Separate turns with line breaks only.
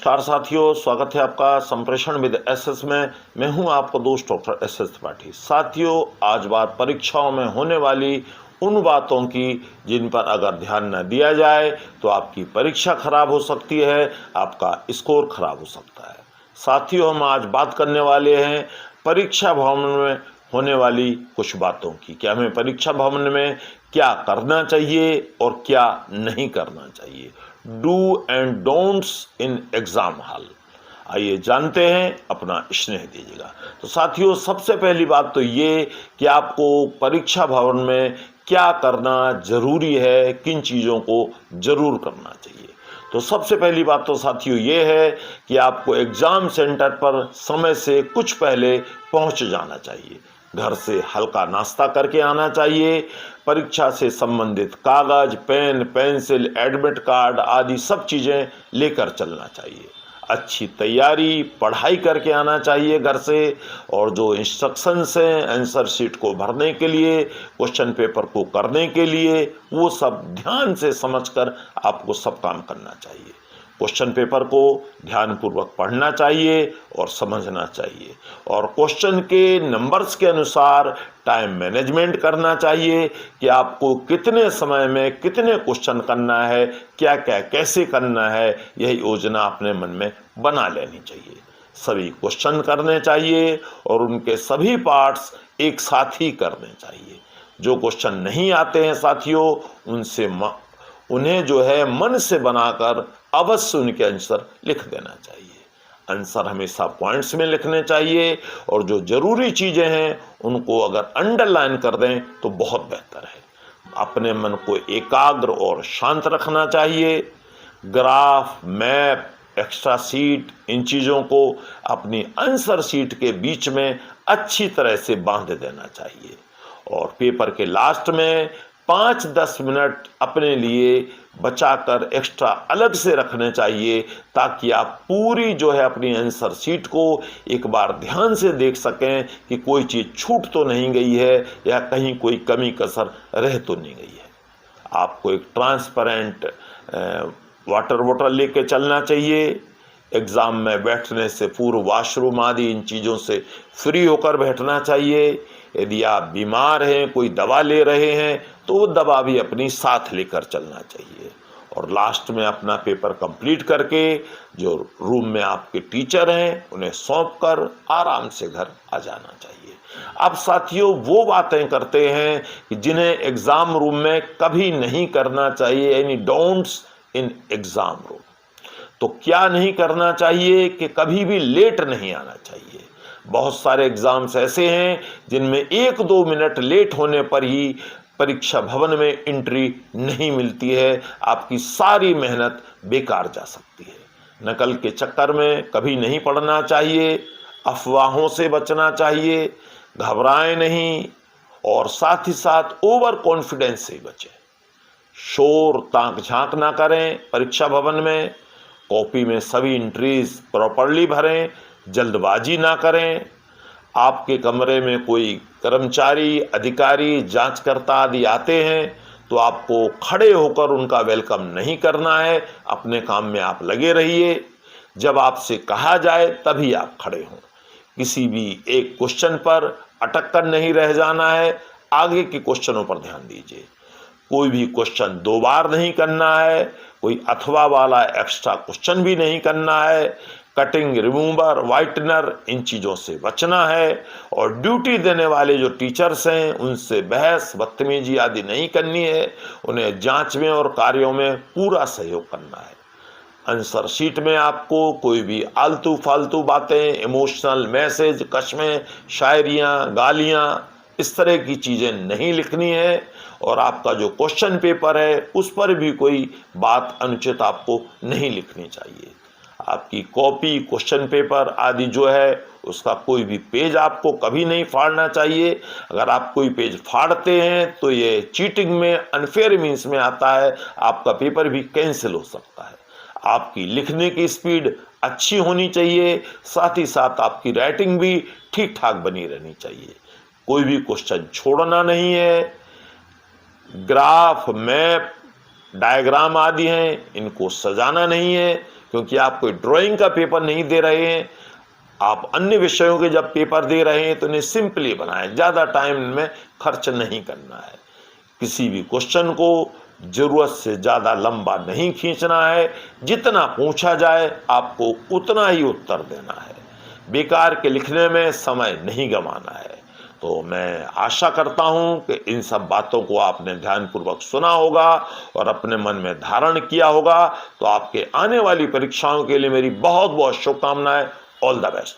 नमस्कार साथियों, स्वागत है आपका संप्रेषण विद एसएस में। मैं हूं आपका दोस्त डॉक्टर एसएस त्रिपाठी। साथियों, आज बात परीक्षाओं में होने वाली उन बातों की जिन पर अगर ध्यान न दिया जाए तो आपकी परीक्षा खराब हो सकती है, आपका स्कोर खराब हो सकता है। साथियों, हम आज बात करने वाले हैं परीक्षा भवन में होने वाली कुछ बातों की कि हमें परीक्षा भवन में क्या करना चाहिए और क्या नहीं करना चाहिए। Do and don'ts in exam hall. आइए जानते हैं, अपना स्नेह दीजिएगा। तो साथियों, सबसे पहली बात तो ये कि आपको परीक्षा भवन में क्या करना जरूरी है, किन चीज़ों को जरूर करना चाहिए। तो सबसे पहली बात तो साथियों ये है कि आपको एग्ज़ाम सेंटर पर समय से कुछ पहले पहुंच जाना चाहिए। घर से हल्का नाश्ता करके आना चाहिए। परीक्षा से संबंधित कागज, पेन, पेंसिल, एडमिट कार्ड आदि सब चीज़ें लेकर चलना चाहिए। अच्छी तैयारी, पढ़ाई करके आना चाहिए घर से। और जो इंस्ट्रक्शंस हैं आंसर शीट को भरने के लिए, क्वेश्चन पेपर को करने के लिए, वो सब ध्यान से समझकर आपको सब काम करना चाहिए। क्वेश्चन पेपर को ध्यानपूर्वक पढ़ना चाहिए और समझना चाहिए, और क्वेश्चन के नंबर्स के अनुसार टाइम मैनेजमेंट करना चाहिए कि आपको कितने समय में कितने क्वेश्चन करना है, क्या क्या कैसे करना है, यह योजना अपने मन में बना लेनी चाहिए। सभी क्वेश्चन करने चाहिए और उनके सभी पार्ट्स एक साथ ही करने चाहिए। जो क्वेश्चन नहीं आते हैं साथियों, उन्हें जो है मन से बनाकर अवश्य उनके आंसर लिख देना चाहिए। आंसर हमेशा पॉइंट्स में लिखने चाहिए, और जो जरूरी चीज़ें हैं उनको अगर अंडरलाइन कर दें तो बहुत बेहतर है। अपने मन को एकाग्र और शांत रखना चाहिए। ग्राफ, मैप, एक्स्ट्रा सीट, इन चीज़ों को अपनी आंसर सीट के बीच में अच्छी तरह से बांध देना चाहिए। और पेपर के लास्ट में 5-10 मिनट अपने लिए बचाकर एक्स्ट्रा अलग से रखने चाहिए, ताकि आप पूरी जो है अपनी आंसर शीट को एक बार ध्यान से देख सकें कि कोई चीज़ छूट तो नहीं गई है या कहीं कोई कमी कसर रह तो नहीं गई है। आपको एक ट्रांसपेरेंट वाटर बॉटल लेके चलना चाहिए। एग्ज़ाम में बैठने से पूर्व वॉशरूम आदि इन चीज़ों से फ्री होकर बैठना चाहिए। यदि आप बीमार हैं, कोई दवा ले रहे हैं, तो वो दवा भी अपनी साथ लेकर चलना चाहिए। और लास्ट में अपना पेपर कंप्लीट करके जो रूम में आपके टीचर हैं उन्हें सौंप कर आराम से घर आ जाना चाहिए। अब साथियों, वो बातें करते हैं कि जिन्हें एग्ज़ाम रूम में कभी नहीं करना चाहिए, यानी डोंट्स इन एग्ज़ाम रूम। तो क्या नहीं करना चाहिए कि कभी भी लेट नहीं आना चाहिए। बहुत सारे एग्जाम्स ऐसे हैं जिनमें 1-2 मिनट लेट होने पर ही परीक्षा भवन में एंट्री नहीं मिलती है। आपकी सारी मेहनत बेकार जा सकती है। नकल के चक्कर में कभी नहीं पढ़ना चाहिए। अफवाहों से बचना चाहिए। घबराएं नहीं, और साथ ही साथ ओवर कॉन्फिडेंस से बचें। शोर ताक झांक ना करें परीक्षा भवन में। कॉपी में सभी एंट्रीज प्रॉपरली भरें, जल्दबाजी ना करें। आपके कमरे में कोई कर्मचारी, अधिकारी, जांचकर्ता आदि आते हैं तो आपको खड़े होकर उनका वेलकम नहीं करना है। अपने काम में आप लगे रहिए। जब आपसे कहा जाए तभी आप खड़े हों। किसी भी एक क्वेश्चन पर अटक कर नहीं रह जाना है। आगे के क्वेश्चनों पर ध्यान दीजिए। कोई भी क्वेश्चन 2 बार नहीं करना है। कोई अथवा वाला एक्स्ट्रा क्वेश्चन भी नहीं करना है। कटिंग, रिमूवर, वाइटनर, इन चीज़ों से बचना है। और ड्यूटी देने वाले जो टीचर्स हैं उनसे बहस, बदतमीजी आदि नहीं करनी है। उन्हें जांच में और कार्यों में पूरा सहयोग करना है। आंसर शीट में आपको कोई भी आलतू फालतू बातें, इमोशनल मैसेज, कस्में, शायरियाँ, गालियाँ, इस तरह की चीज़ें नहीं लिखनी है। और आपका जो क्वेश्चन पेपर है उस पर भी कोई बात अनुचित आपको नहीं लिखनी चाहिए। आपकी कॉपी, क्वेश्चन पेपर आदि जो है उसका कोई भी पेज आपको कभी नहीं फाड़ना चाहिए। अगर आप कोई पेज फाड़ते हैं तो ये चीटिंग में, अनफेयर मीन्स में आता है। आपका पेपर भी कैंसिल हो सकता है। आपकी लिखने की स्पीड अच्छी होनी चाहिए, साथ ही साथ आपकी राइटिंग भी ठीक ठाक बनी रहनी चाहिए। कोई भी क्वेश्चन छोड़ना नहीं है। ग्राफ, मैप, डायग्राम आदि हैं, इनको सजाना नहीं है, क्योंकि आप कोई ड्राइंग का पेपर नहीं दे रहे हैं, आप अन्य विषयों के जब पेपर दे रहे हैं तो इन्हें सिंपली बनाएं, ज़्यादा टाइम में खर्च नहीं करना है। किसी भी क्वेश्चन को ज़रूरत से ज़्यादा लंबा नहीं खींचना है, जितना पूछा जाए आपको उतना ही उत्तर देना है, बेकार के लिखने में समय नहीं गंवाना है। तो मैं आशा करता हूं कि इन सब बातों को आपने ध्यानपूर्वक सुना होगा और अपने मन में धारण किया होगा। तो आपके आने वाली परीक्षाओं के लिए मेरी बहुत बहुत शुभकामनाएं। All the best.